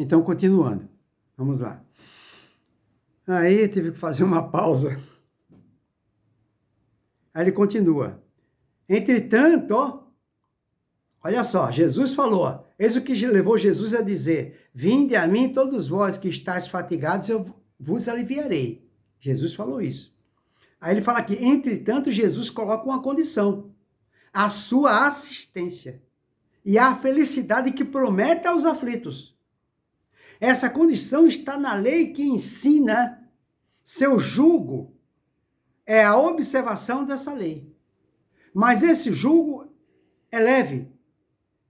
Então, continuando. Vamos lá. Aí, tive que fazer uma pausa. Aí ele continua. Entretanto, ó, olha só, Jesus falou, ó, eis o que levou Jesus a dizer, vinde a mim todos vós que estáis fatigados, eu vos aliviarei. Jesus falou isso. Aí ele fala aqui, entretanto, Jesus coloca uma condição, a sua assistência e a felicidade que promete aos aflitos. Essa condição está na lei que ensina seu jugo, é a observação dessa lei. Mas esse jugo é leve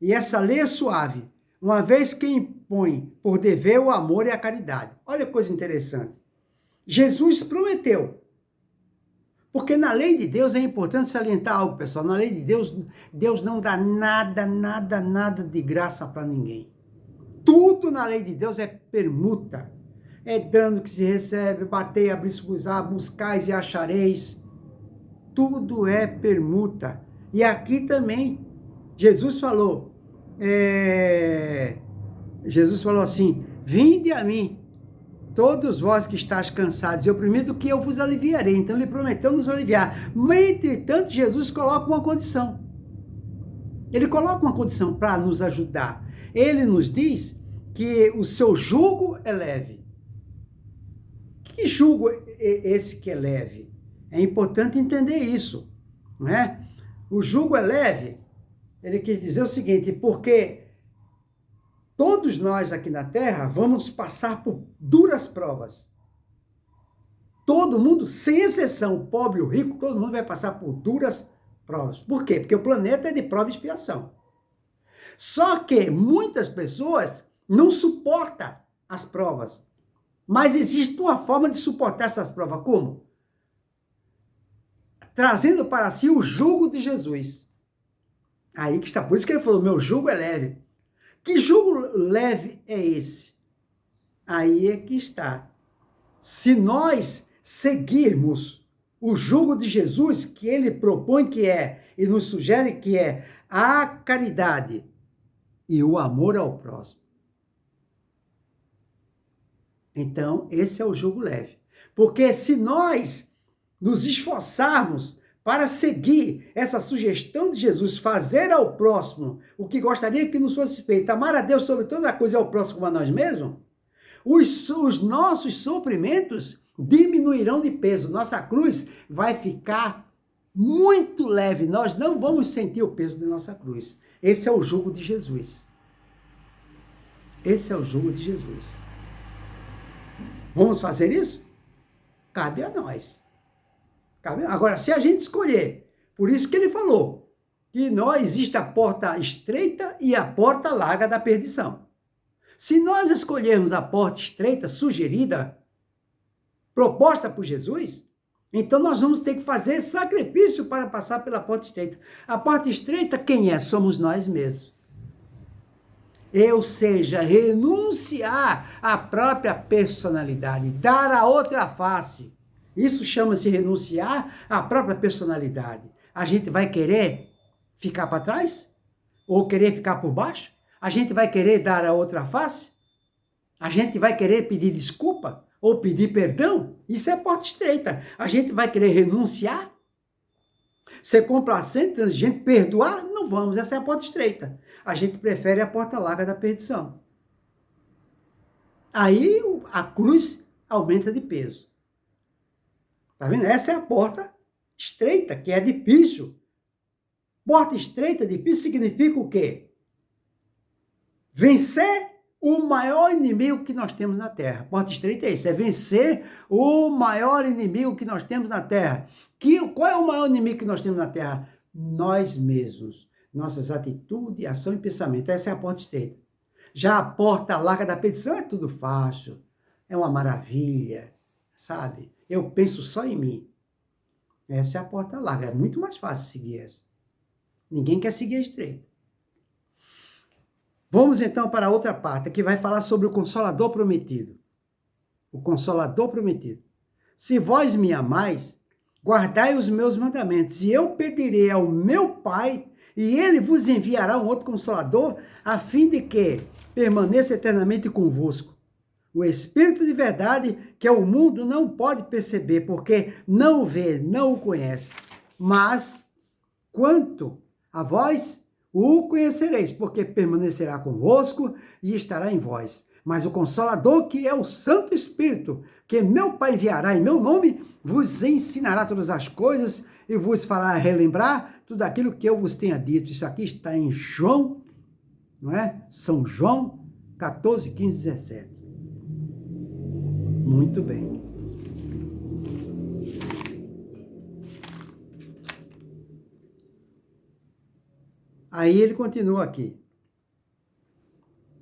e essa lei é suave, uma vez que impõe por dever o amor e a caridade. Olha que coisa interessante. Jesus prometeu. Porque na lei de Deus é importante salientar algo, pessoal. Na lei de Deus, Deus não dá nada de graça para ninguém. Tudo na lei de Deus é permuta. É dano que se recebe, batei, abris, buscais e achareis. Tudo é permuta. E aqui também, Jesus falou assim, vinde a mim, todos vós que estáis cansados, eu prometo que eu vos aliviarei. Então ele prometeu nos aliviar. Mas, entretanto, Jesus coloca uma condição. Ele coloca uma condição para nos ajudar. Ele nos diz que o seu jugo é leve. Que jugo é esse que é leve? É importante entender isso, não é? O jugo é leve, ele quis dizer o seguinte, porque todos nós aqui na Terra vamos passar por duras provas. Todo mundo, sem exceção, pobre ou rico, todo mundo vai passar por duras provas. Por quê? Porque o planeta é de prova e expiação. Só que muitas pessoas não suportam as provas. Mas existe uma forma de suportar essas provas. Como? Trazendo para si o jugo de Jesus. Aí que está. Por isso que ele falou, meu jugo é leve. Que jugo leve é esse? Aí é que está. Se nós seguirmos o jugo de Jesus, que ele propõe que é, e nos sugere que é a caridade e o amor ao próximo. Então, esse é o jugo leve. Porque se nós nos esforçarmos para seguir essa sugestão de Jesus, fazer ao próximo o que gostaria que nos fosse feito, amar a Deus sobre toda a coisa e ao próximo como a nós mesmos, os nossos sofrimentos diminuirão de peso. Nossa cruz vai ficar muito leve. Nós não vamos sentir o peso de nossa cruz. Esse é o jugo de Jesus. Esse é o jugo de Jesus. Vamos fazer isso? Cabe a nós. Agora, se a gente escolher, por isso que ele falou, que existe a porta estreita e a porta larga da perdição. Se nós escolhermos a porta estreita, sugerida, proposta por Jesus, então nós vamos ter que fazer sacrifício para passar pela porta estreita. A porta estreita, quem é? Somos nós mesmos. Ou seja, renunciar à própria personalidade, dar a outra face. Isso chama-se renunciar à própria personalidade. A gente vai querer ficar para trás? Ou querer ficar por baixo? A gente vai querer dar a outra face? A gente vai querer pedir desculpa? Ou pedir perdão? Isso é porta estreita. A gente vai querer renunciar? Ser complacente, transigente, perdoar? Não vamos, essa é a porta estreita. A gente prefere a porta larga da perdição. Aí a cruz aumenta de peso. Tá vendo? Essa é a porta estreita, que é difícil. Porta estreita, difícil, significa o quê? Vencer o maior inimigo que nós temos na Terra. Porta estreita é isso, é vencer o maior inimigo que nós temos na Terra. Qual é o maior inimigo que nós temos na Terra? Nós mesmos. Nossas atitudes, ação e pensamento. Essa é a porta estreita. Já a porta larga da perdição é tudo fácil. É uma maravilha, sabe? Eu penso só em mim. Essa é a porta larga. É muito mais fácil seguir essa. Ninguém quer seguir a estreita. Vamos então para a outra parte, que vai falar sobre o Consolador prometido. O Consolador prometido. Se vós me amais, guardai os meus mandamentos, e eu pedirei ao meu Pai, e ele vos enviará um outro Consolador, a fim de que permaneça eternamente convosco. O Espírito de verdade que o mundo não pode perceber, porque não o vê, não o conhece. Mas, quanto a vós, o conhecereis, porque permanecerá convosco e estará em vós. Mas o Consolador, que é o Santo Espírito, que meu Pai enviará em meu nome, vos ensinará todas as coisas e vos fará relembrar tudo aquilo que eu vos tenha dito. Isso aqui está em João, não é? São João 14, 15, 17. Muito bem. Aí ele continua aqui.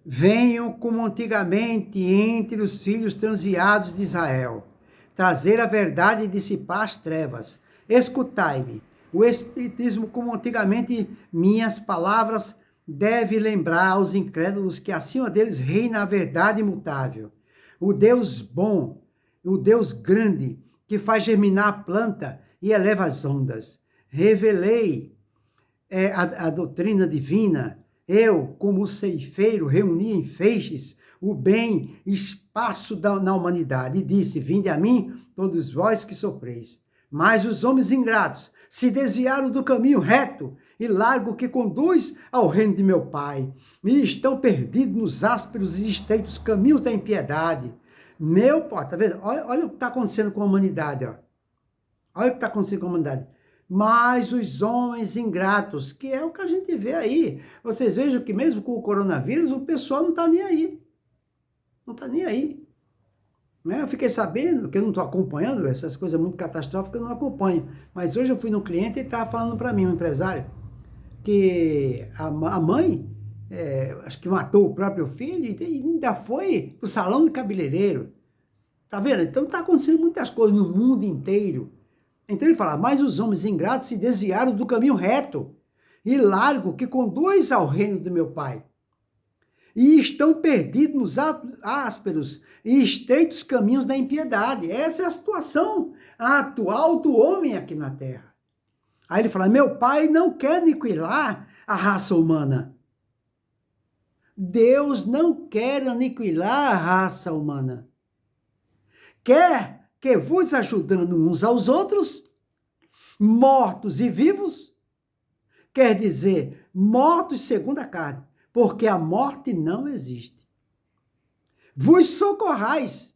Venham como antigamente entre os filhos transviados de Israel, trazer a verdade e dissipar as trevas. Escutai-me. O Espiritismo, como antigamente minhas palavras, deve lembrar aos incrédulos que acima deles reina a verdade imutável. O Deus bom, o Deus grande, que faz germinar a planta e eleva as ondas. Revelei a doutrina divina. Eu, como ceifeiro, reuni em feixes o bem e espaço na humanidade, e disse, vinde a mim, todos vós que sofreis. Mas os homens ingratos se desviaram do caminho reto e largo que conduz ao reino de meu Pai, e estão perdidos nos ásperos e estreitos caminhos da impiedade. Meu Pai, tá vendo? Olha o que está acontecendo com a humanidade, ó. Olha o que está acontecendo com a humanidade. Mas os homens ingratos, que é o que a gente vê aí. Vocês vejam que mesmo com o coronavírus, o pessoal não está nem aí. Não está nem aí. Eu fiquei sabendo, que eu não estou acompanhando, essas coisas muito catastróficas eu não acompanho. Mas hoje eu fui no cliente e estava falando para mim, um empresário, que a mãe, acho que matou o próprio filho e ainda foi para o salão de cabeleireiro. Tá vendo? Então está acontecendo muitas coisas no mundo inteiro. Então ele fala, mas os homens ingratos se desviaram do caminho reto e largo que conduz ao reino do meu Pai. E estão perdidos nos ásperos e estreitos caminhos da impiedade. Essa é a situação atual do homem aqui na Terra. Aí ele fala, meu Pai não quer aniquilar a raça humana. Deus não quer aniquilar a raça humana. Quer que vos ajudando uns aos outros, mortos e vivos, quer dizer, mortos segundo a carne, porque a morte não existe. Vos socorrais,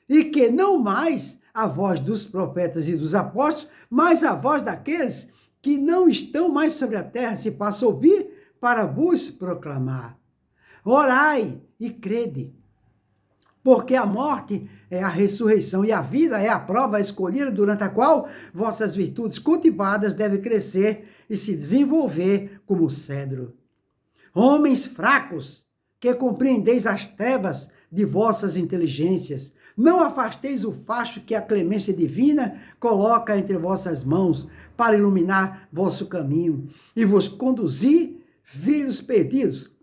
e que não mais a voz dos profetas e dos apóstolos, mas a voz daqueles que não estão mais sobre a terra se passa a ouvir para vos proclamar. Orai e crede, porque a morte é a ressurreição e a vida é a prova escolhida durante a qual vossas virtudes cultivadas devem crescer e se desenvolver como cedro. Homens fracos, que compreendeis as trevas de vossas inteligências, não afasteis o facho que a clemência divina coloca entre vossas mãos para iluminar vosso caminho e vos conduzir, filhos perdidos,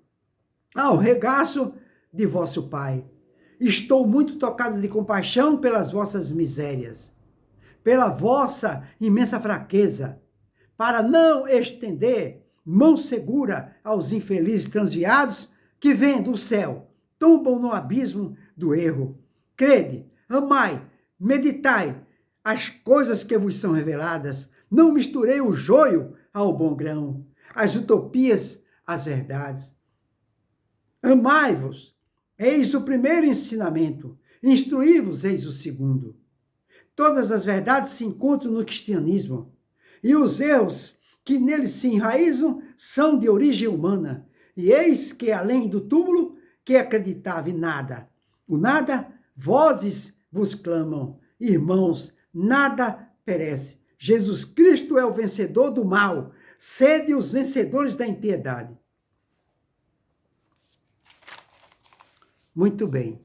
ao regaço de vosso Pai. Estou muito tocado de compaixão pelas vossas misérias, pela vossa imensa fraqueza, para não estender mão segura aos infelizes transviados que vêm do céu, tombam no abismo do erro. Crede, amai, meditai as coisas que vos são reveladas. Não misturei o joio ao bom grão, as utopias às verdades. Amai-vos. Eis o primeiro ensinamento, instruí-vos, eis o segundo. Todas as verdades se encontram no cristianismo, e os erros que nele se enraizam são de origem humana. E eis que, além do túmulo, que acreditava em nada, o nada, vozes vos clamam, irmãos, nada perece. Jesus Cristo é o vencedor do mal, sede os vencedores da impiedade. Muito bem.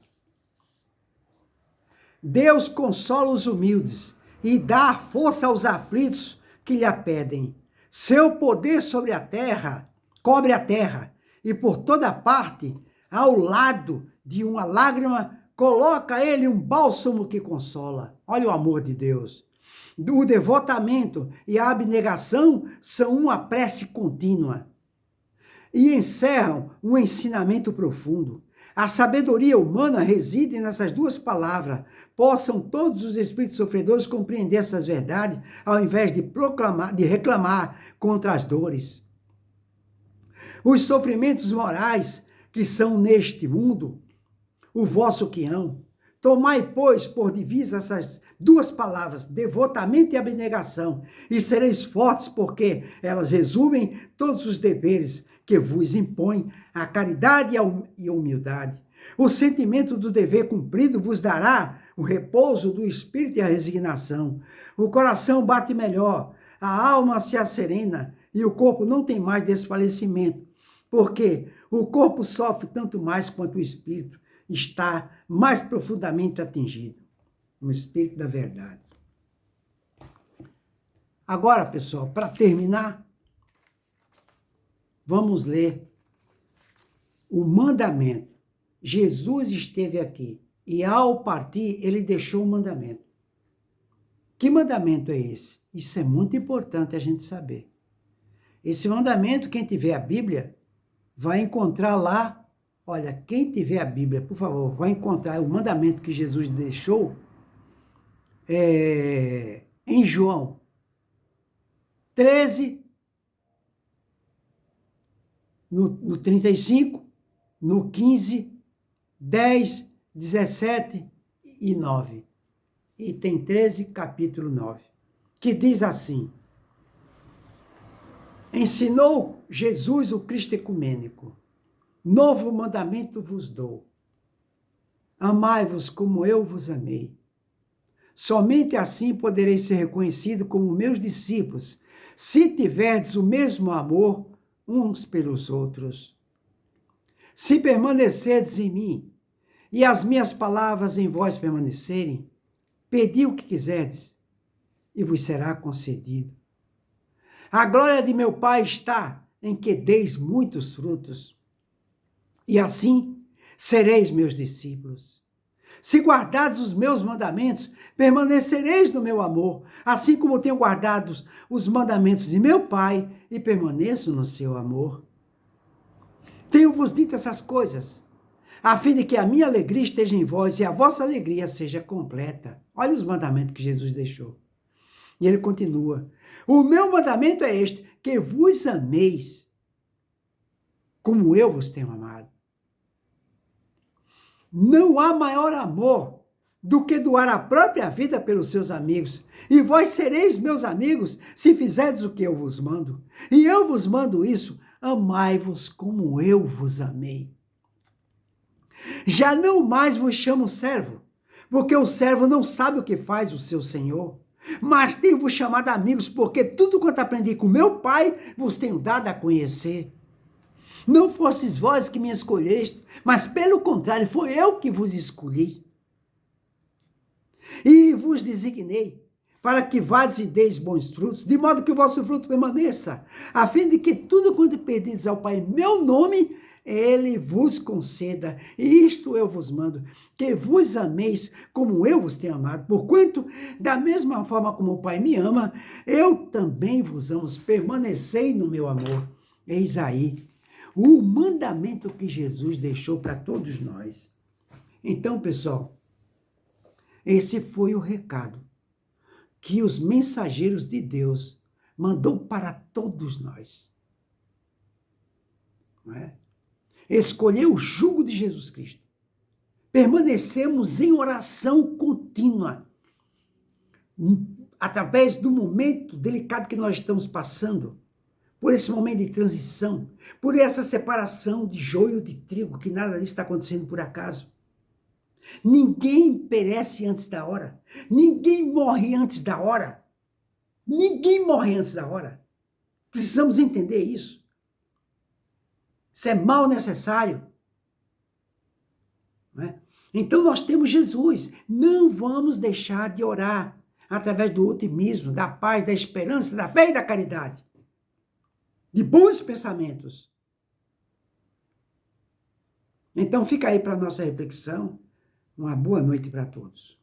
Deus consola os humildes e dá força aos aflitos que lhe a pedem. Seu poder sobre a terra, cobre a terra, e por toda parte, ao lado de uma lágrima, coloca ele um bálsamo que consola. Olha o amor de Deus. O devotamento e a abnegação são uma prece contínua. e encerram um ensinamento profundo. A sabedoria humana reside nessas duas palavras. Possam todos os espíritos sofredores compreender essas verdades, ao invés de proclamar, de reclamar contra as dores. Os sofrimentos morais que são neste mundo, o vosso quião. Tomai, pois, por divisa essas duas palavras, devotamento e abnegação, e sereis fortes, porque elas resumem todos os deveres que vos impõe a caridade e a humildade. O sentimento do dever cumprido vos dará o repouso do espírito e a resignação. O coração bate melhor, a alma se asserena e o corpo não tem mais desfalecimento, porque o corpo sofre tanto mais quanto o espírito está mais profundamente atingido, no espírito da verdade. Agora, pessoal, para terminar, vamos ler o mandamento. Jesus esteve aqui e ao partir ele deixou o mandamento. Que mandamento é esse? Isso é muito importante a gente saber. Esse mandamento, quem tiver a Bíblia, vai encontrar lá. Olha, quem tiver a Bíblia, por favor, vai encontrar o mandamento que Jesus deixou em João 13, no 35, no 15, 10, 17 e 9. Item 13, capítulo 9, que diz assim: ensinou Jesus o Cristo ecumênico. Novo mandamento vos dou. Amai-vos como eu vos amei. Somente assim podereis ser reconhecidos como meus discípulos, se tiverdes o mesmo amor uns pelos outros. Se permanecerdes em mim, e as minhas palavras em vós permanecerem, pedi o que quiserdes, e vos será concedido. A glória de meu Pai está em que deis muitos frutos, e assim sereis meus discípulos. Se guardardes os meus mandamentos, permanecereis no meu amor, assim como tenho guardado os mandamentos de meu Pai e permaneço no seu amor. Tenho-vos dito essas coisas, a fim de que a minha alegria esteja em vós e a vossa alegria seja completa. Olha os mandamentos que Jesus deixou. E ele continua: o meu mandamento é este, que vos ameis, como eu vos tenho amado. Não há maior amor do que doar a própria vida pelos seus amigos. E vós sereis meus amigos, se fizerdes o que eu vos mando. E eu vos mando isso, amai-vos como eu vos amei. Já não mais vos chamo servo, porque o servo não sabe o que faz o seu senhor. Mas tenho-vos chamado amigos, porque tudo quanto aprendi com meu Pai, vos tenho dado a conhecer. Não fostes vós que me escolheste, mas pelo contrário, foi eu que vos escolhi. E vos designei, para que vades e deis bons frutos, de modo que o vosso fruto permaneça, a fim de que tudo quanto pedides ao Pai em meu nome, ele vos conceda. E isto eu vos mando, que vos ameis como eu vos tenho amado. Porquanto, da mesma forma como o Pai me ama, eu também vos amo. Permanecei no meu amor. Eis aí o mandamento que Jesus deixou para todos nós. Então, pessoal, esse foi o recado que os mensageiros de Deus mandou para todos nós. Não é? Escolher o jugo de Jesus Cristo. Permanecemos em oração contínua, através do momento delicado que nós estamos passando, por esse momento de transição, por essa separação de joio de trigo, que nada disso está acontecendo por acaso. Ninguém perece antes da hora. Ninguém morre antes da hora. Ninguém morre antes da hora. Precisamos entender isso. Isso é mal necessário. Não é? Então nós temos Jesus. Não vamos deixar de orar através do otimismo, da paz, da esperança, da fé e da caridade. De bons pensamentos. Então fica aí para a nossa reflexão. Uma boa noite para todos.